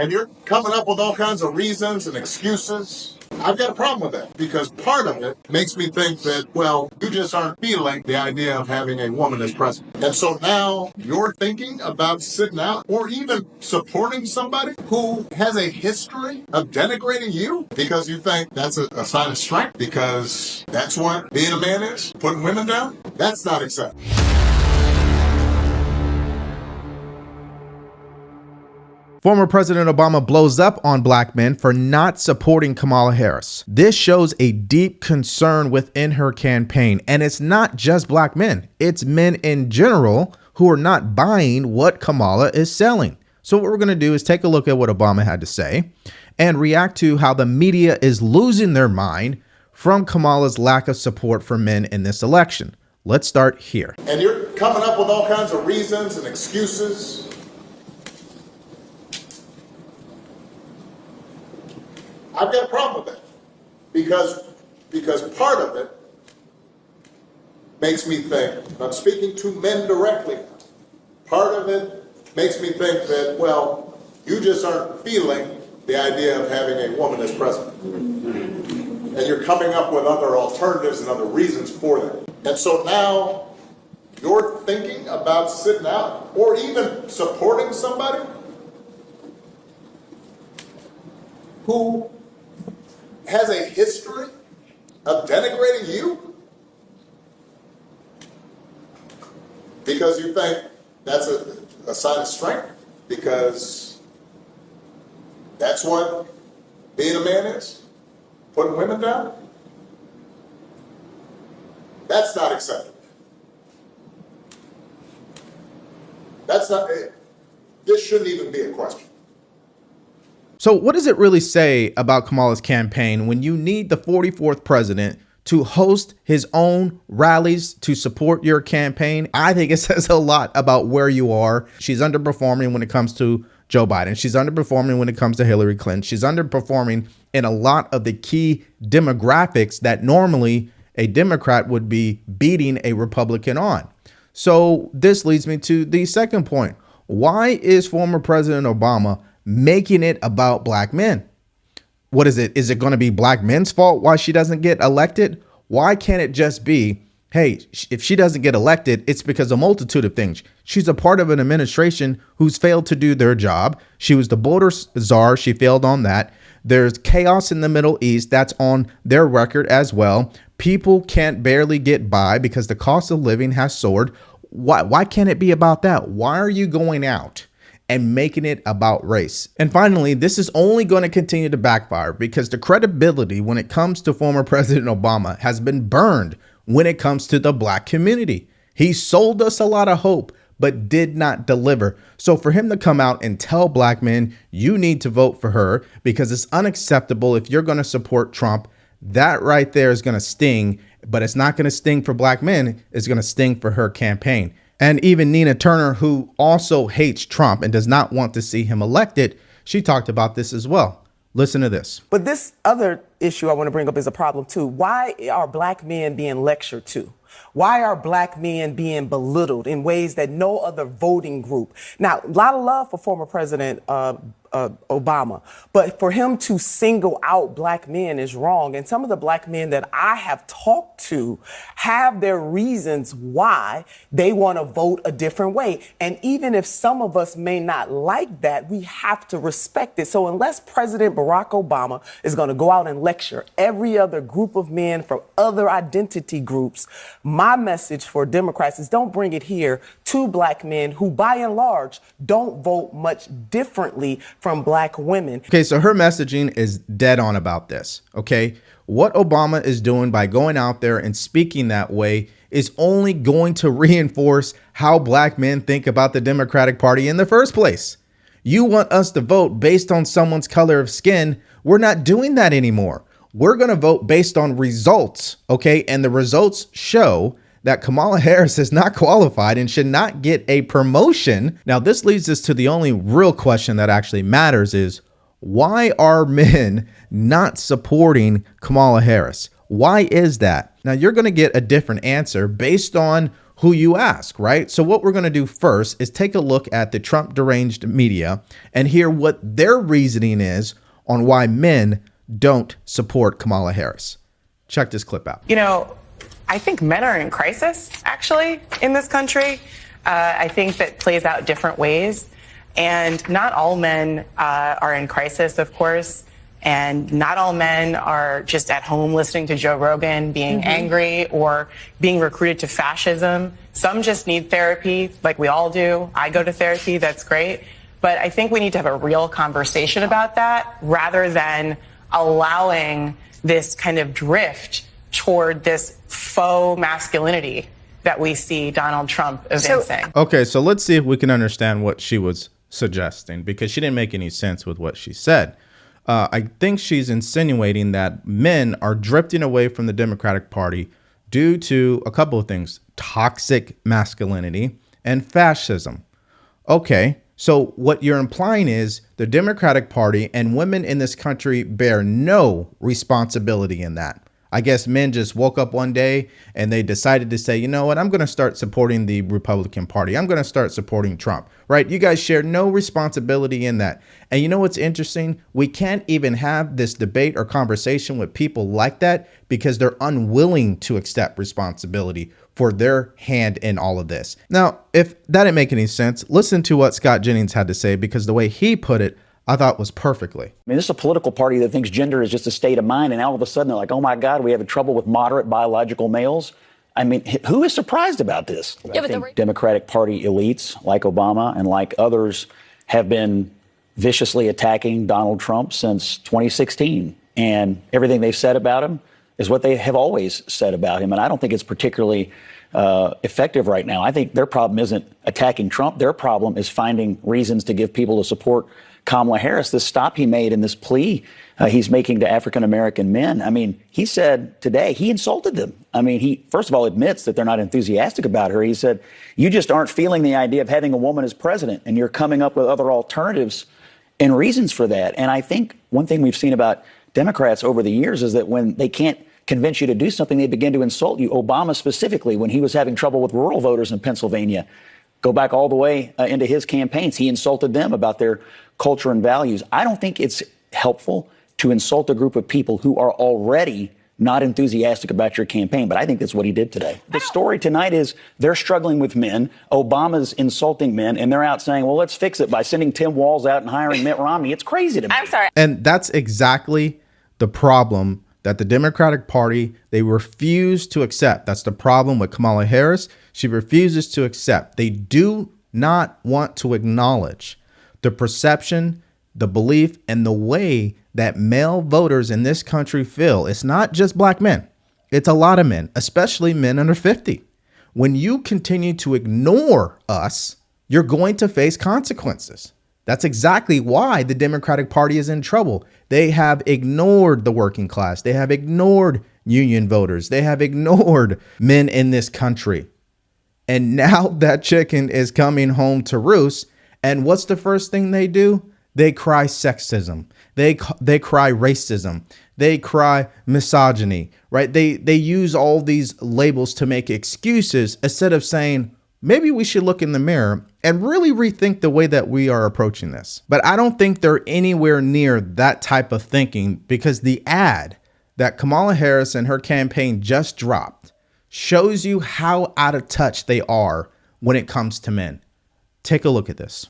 And you're coming up with all kinds of reasons and excuses. I've got a problem with that because part of it makes me think that, well, you just aren't feeling the idea of having a woman as president. And so now you're thinking about sitting out or even supporting somebody who has a history of denigrating you because you think that's a sign of strength, because that's what being a man is, putting women down. That's not acceptable. Former President Obama blows up on black men for not supporting Kamala Harris. This shows a deep concern within her campaign. And it's not just black men. It's men in general who are not buying what Kamala is selling. So what we're going to do is take a look at what Obama had to say and react to how the media is losing their mind from Kamala's lack of support for men in this election. Let's start here. And you're coming up with all kinds of reasons and excuses. I've got a problem with that because part of it makes me think, I'm speaking to men directly, part of it makes me think that, well, you just aren't feeling the idea of having a woman as president. And you're coming up with other alternatives and other reasons for that. And so now you're thinking about sitting out or even supporting somebody who has a history of denigrating you because you think that's a sign of strength, because that's what being a man is, putting women down. That's not acceptable. This shouldn't even be a question. So what does it really say about Kamala's campaign when you need the 44th president to host his own rallies to support your campaign? I think it says a lot about where you are. She's underperforming when it comes to Joe Biden. She's underperforming when it comes to Hillary Clinton. She's underperforming in a lot of the key demographics that normally a Democrat would be beating a Republican on. So this leads me to the second point. Why is former President Obama making it about black men? What is it? Is it going to be black men's fault why she doesn't get elected? Why can't it just be, hey, if she doesn't get elected, it's because of a multitude of things. She's a part of an administration who's failed to do their job. She was the border czar. She failed on that. There's chaos in the Middle East. That's on their record as well. People can't barely get by because the cost of living has soared. Why can't it be about that? Why are you going out and making it about race? And finally, this is only going to continue to backfire because the credibility when it comes to former President Obama has been burned when it comes to the black community. He sold us a lot of hope, but did not deliver. So for him to come out and tell black men, you need to vote for her because it's unacceptable if you're going to support Trump, that right there is going to sting, but it's not going to sting for black men. It's going to sting for her campaign. And even Nina Turner, who also hates Trump and does not want to see him elected, she talked about this as well. Listen to this. But this other issue I want to bring up is a problem too. Why are black men being lectured to? Why are black men being belittled in ways that no other voting group? Now, a lot of love for former President Obama, but for him to single out black men is wrong. And some of the black men that I have talked to have their reasons why they want to vote a different way. And even if some of us may not like that, we have to respect it. So unless President Barack Obama is going to go out and lecture every other group of men from other identity groups, my message for Democrats is don't bring it here to black men who, by and large, don't vote much differently from black women. Okay, so her messaging is dead on about this. Okay, what Obama is doing by going out there and speaking that way is only going to reinforce how black men think about the Democratic Party in the first place. You want us to vote based on someone's color of skin. We're not doing that anymore. We're going to vote based on results. Okay, and the results show that Kamala Harris is not qualified and should not get a promotion. Now, this leads us to the only real question that actually matters is, why are men not supporting Kamala Harris? Why is that? Now, you're going to get a different answer based on who you ask, right? So what we're going to do first is take a look at the Trump deranged media and hear what their reasoning is on why men don't support Kamala Harris. Check this clip out. You know, I think men are in crisis, actually, in this country. I think that plays out different ways. And not all men are in crisis, of course. And not all men are just at home listening to Joe Rogan, being angry or being recruited to fascism. Some just need therapy, like we all do. I go to therapy, that's great. But I think we need to have a real conversation about that rather than allowing this kind of drift toward this faux masculinity that we see Donald Trump evincing. Okay, so let's see if we can understand what she was suggesting, because she didn't make any sense with what she said. I think she's insinuating that men are drifting away from the Democratic Party due to a couple of things: toxic masculinity and fascism. Okay, so what you're implying is the Democratic Party and women in this country bear no responsibility in that. I guess men just woke up one day and they decided to say, you know what, I'm going to start supporting the Republican Party. I'm going to start supporting Trump, right? You guys share no responsibility in that. And you know what's interesting? We can't even have this debate or conversation with people like that because they're unwilling to accept responsibility for their hand in all of this. Now, if that didn't make any sense, listen to what Scott Jennings had to say, because the way he put it, I thought was perfectly. I mean, this is a political party that thinks gender is just a state of mind, and all of a sudden they're like, oh my God, we have trouble with moderate biological males. I mean, who is surprised about this? Yeah, I think Democratic Party elites like Obama and like others have been viciously attacking Donald Trump since 2016. And everything they've said about him is what they have always said about him. And I don't think it's particularly effective right now. I think their problem isn't attacking Trump. Their problem is finding reasons to give people to support Kamala Harris. This stop he made in this plea he's making to African-American men. I mean, he said today he insulted them. I mean, he, first of all, admits that they're not enthusiastic about her. He said, you just aren't feeling the idea of having a woman as president, and you're coming up with other alternatives and reasons for that. And I think one thing we've seen about Democrats over the years is that when they can't convince you to do something, they begin to insult you. Obama specifically, when he was having trouble with rural voters in Pennsylvania, go back all the way into his campaigns, he insulted them about their culture and values. I don't think it's helpful to insult a group of people who are already not enthusiastic about your campaign, but I think that's what he did today. The story tonight is they're struggling with men, Obama's insulting men, and they're out saying, well, let's fix it by sending Tim Walz out and hiring Mitt Romney. It's crazy to me. I'm sorry. And that's exactly the problem that the Democratic Party, they refuse to accept. That's the problem with Kamala Harris. She refuses to accept. They do not want to acknowledge the perception, the belief, and the way that male voters in this country feel. It's not just black men. It's a lot of men, especially men under 50. When you continue to ignore us, you're going to face consequences. That's exactly why the Democratic Party is in trouble. They have ignored the working class. They have ignored union voters. They have ignored men in this country. And now that chicken is coming home to roost. And what's the first thing they do? They cry sexism. They cry racism. They cry misogyny, right? They use all these labels to make excuses instead of saying, maybe we should look in the mirror and really rethink the way that we are approaching this. But I don't think they're anywhere near that type of thinking, because the ad that Kamala Harris and her campaign just dropped shows you how out of touch they are when it comes to men. Take a look at this.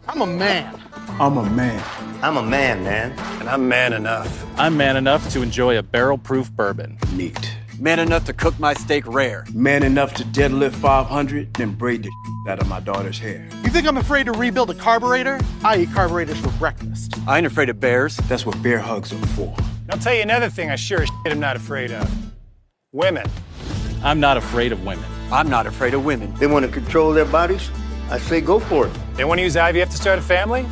I'm a man. I'm a man. I'm a man, man. And I'm man enough. I'm man enough to enjoy a barrel-proof bourbon. Neat. Man enough to cook my steak rare. Man enough to deadlift 500, then braid the out of my daughter's hair. You think I'm afraid to rebuild a carburetor? I eat carburetors for breakfast. I ain't afraid of bears. That's what bear hugs are for. I'll tell you another thing I sure as shit am not afraid of. Women. I'm not afraid of women. I'm not afraid of women. They want to control their bodies? I say go for it. They want to use IVF to start a family?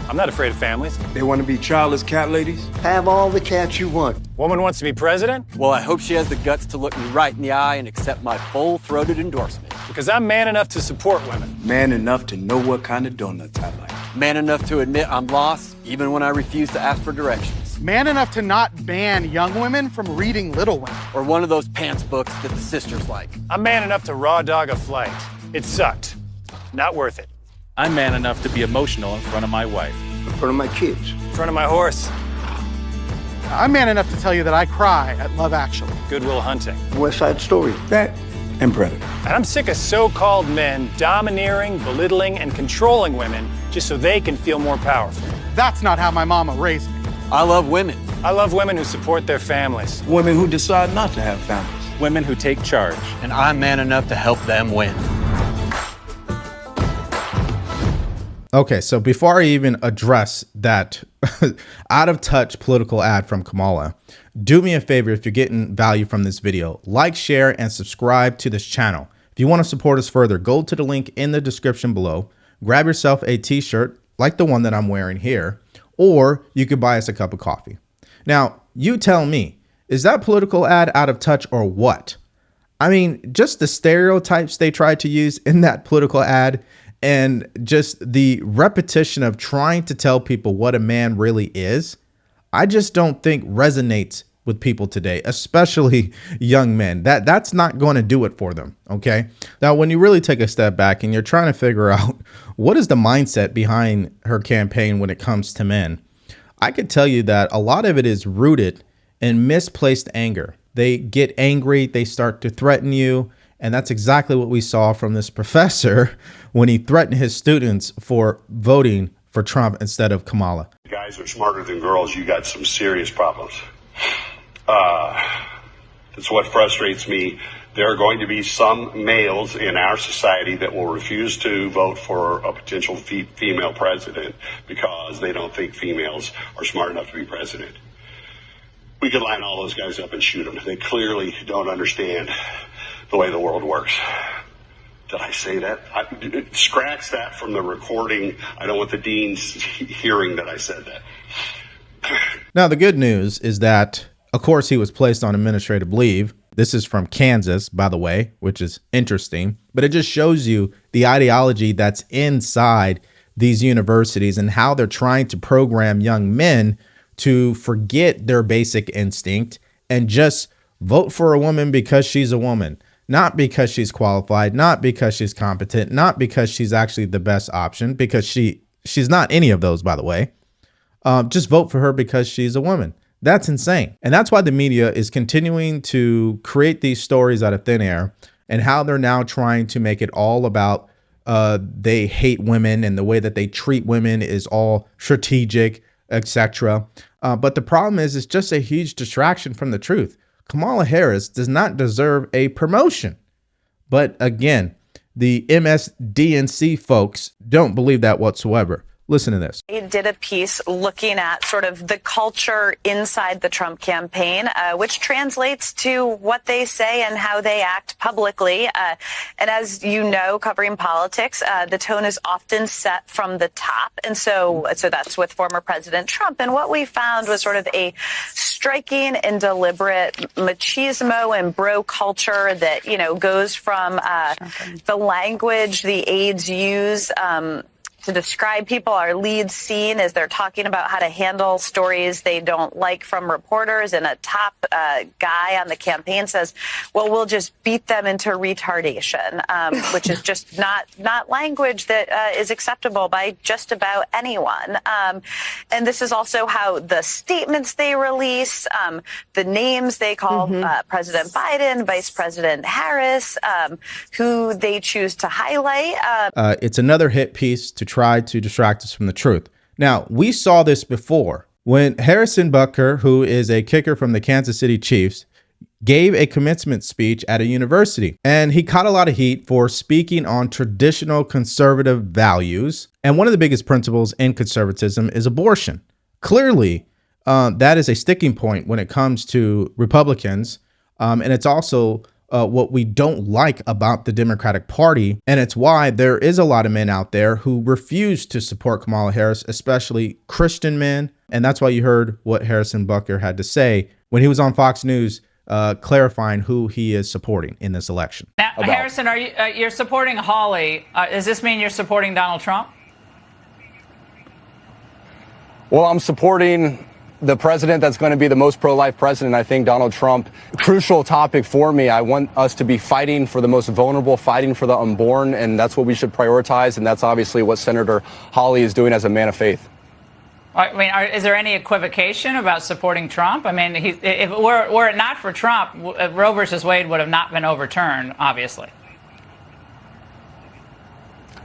I'm not afraid of families. They want to be childless cat ladies? Have all the cats you want. Woman wants to be president? Well, I hope she has the guts to look me right in the eye and accept my full-throated endorsement. Because I'm man enough to support women. Man enough to know what kind of donuts I like. Man enough to admit I'm lost, even when I refuse to ask for directions. Man enough to not ban young women from reading Little Women. Or one of those pants books that the sisters like. I'm man enough to raw dog a flight. It sucked. Not worth it. I'm man enough to be emotional in front of my wife. In front of my kids. In front of my horse. I'm man enough to tell you that I cry at Love Actually. Good Will Hunting. West Side Story. That and Predator. And I'm sick of so-called men domineering, belittling, and controlling women just so they can feel more powerful. That's not how my mama raised me. I love women. I love women who support their families. Women who decide not to have families. Women who take charge. And I'm man enough to help them win. Okay, so before I even address that out of touch political ad from Kamala, do me a favor if you're getting value from this video, like, share, and subscribe to this channel. If you want to support us further, go to the link in the description below, grab yourself a t-shirt like the one that I'm wearing here, or you could buy us a cup of coffee. Now, you tell me, is that political ad out of touch or what? I mean, just the stereotypes they tried to use in that political ad and just the repetition of trying to tell people what a man really is, I just don't think resonates with people today, especially young men. That's not going to do it for them, okay? Now, when you really take a step back and you're trying to figure out what is the mindset behind her campaign when it comes to men, I could tell you that a lot of it is rooted in misplaced anger. They get angry, they start to threaten you, and that's exactly what we saw from this professor when he threatened his students for voting for Trump instead of Kamala. Guys are smarter than girls. You got some serious problems. That's what frustrates me. There are going to be some males in our society that will refuse to vote for a potential female president because they don't think females are smart enough to be president. We could line all those guys up and shoot them. They clearly don't understand the way the world works. Did I say that? Scratch that from the recording. I don't want the deans hearing that I said that. Now, the good news is that, of course, he was placed on administrative leave. This is from Kansas, by the way, which is interesting. But it just shows you the ideology that's inside these universities and how they're trying to program young men to forget their basic instinct and just vote for a woman because she's a woman. Not because she's qualified, not because she's competent, not because she's actually the best option, because she's not any of those, by the way. Just vote for her because she's a woman. That's insane. And that's why the media is continuing to create these stories out of thin air and how they're now trying to make it all about they hate women and the way that they treat women is all strategic, etc. But the problem is it's just a huge distraction from the truth. Kamala Harris does not deserve a promotion. But again, the MSDNC folks don't believe that whatsoever. Listen to this. They did a piece looking at sort of the culture inside the Trump campaign, which translates to what they say and how they act publicly. And as you know, covering politics, the tone is often set from the top. And so that's with former President Trump. And what we found was sort of a striking and deliberate machismo and bro culture that, you know, goes from the language the aides use to describe people. Our lead scene as they're talking about how to handle stories they don't like from reporters, and a top guy on the campaign says, well, we'll just beat them into retardation, which is just not language that is acceptable by just about anyone. And this is also how the statements they release, the names they call President Biden, Vice President Harris, who they choose to highlight. It's another hit piece to try to distract us from the truth. Now, we saw this before when Harrison Butker, who is a kicker from the Kansas City Chiefs, gave a commencement speech at a university, and he caught a lot of heat for speaking on traditional conservative values. And one of the biggest principles in conservatism is abortion. Clearly, that is a sticking point when it comes to Republicans. And it's also what we don't like about the Democratic Party. And it's why there is a lot of men out there who refuse to support Kamala Harris, especially Christian men. And that's why you heard what Harrison Butker had to say when he was on Fox News, clarifying who he is supporting in this election. Now, Harrison, are you you're supporting Hawley? Does this mean you're supporting Donald Trump? Well, I'm supporting the president that's going to be the most pro-life president, I think Donald Trump. Crucial topic for me. I want us to be fighting for the most vulnerable, fighting for the unborn, and that's what we should prioritize, and that's obviously what Senator Hawley is doing as a man of faith. I mean, is there any equivocation about supporting Trump? I mean, if were it not for Trump, Roe versus Wade would have not been overturned, obviously.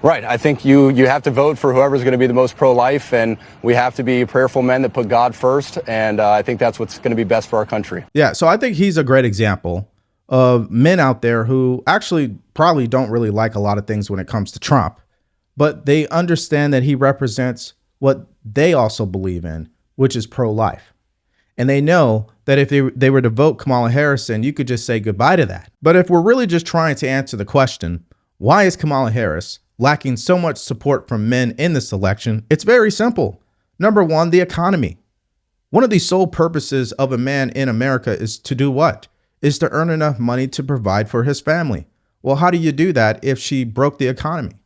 Right. I think you have to vote for whoever's going to be the most pro-life, and we have to be prayerful men that put God first, and I think that's what's going to be best for our country. Yeah, so I think he's a great example of men out there who actually probably don't really like a lot of things when it comes to Trump, but they understand that he represents what they also believe in, which is pro-life. And they know that if they were to vote Kamala Harris in, you could just say goodbye to that. But if we're really just trying to answer the question, why is Kamala Harris lacking so much support from men in this election? It's very simple. Number one, the economy. One of the sole purposes of a man in America is to do what? Is to earn enough money to provide for his family. Well, how do you do that if she broke the economy?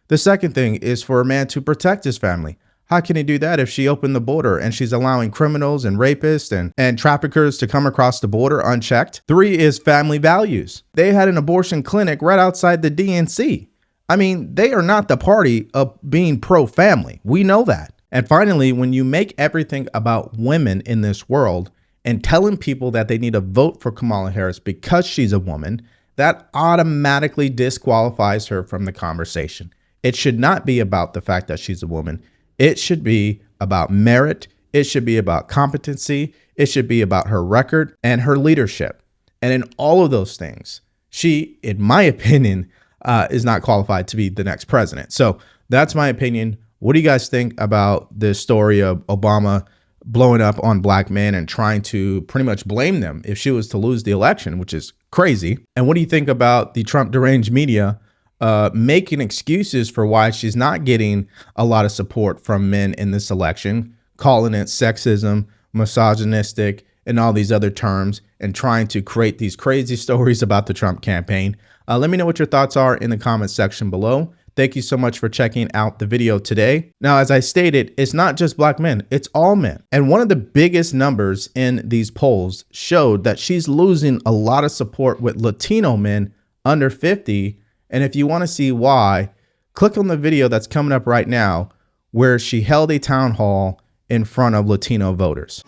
The second thing is for a man to protect his family. How can he do that if she opened the border and she's allowing criminals and rapists and traffickers to come across the border unchecked? 3 is family values. They had an abortion clinic right outside the DNC. I mean, they are not the party of being pro-family. We know that. And finally, when you make everything about women in this world and telling people that they need to vote for Kamala Harris because she's a woman, that automatically disqualifies her from the conversation. It should not be about the fact that she's a woman. It should be about merit. It should be about competency. It should be about her record and her leadership. And in all of those things, she, in my opinion, is not qualified to be the next president. So that's my opinion. What do you guys think about this story of Obama blowing up on black men and trying to pretty much blame them if she was to lose the election, which is crazy? And what do you think about the Trump deranged media making excuses for why she's not getting a lot of support from men in this election, calling it sexism, misogynistic, and all these other terms, and trying to create these crazy stories about the Trump campaign? Let me know what your thoughts are in the comments section below. Thank you so much for checking out the video today. Now, as I stated, it's not just black men, it's all men. And one of the biggest numbers in these polls showed that she's losing a lot of support with Latino men under 50. And if you want to see why, click on the video that's coming up right now where she held a town hall in front of Latino voters.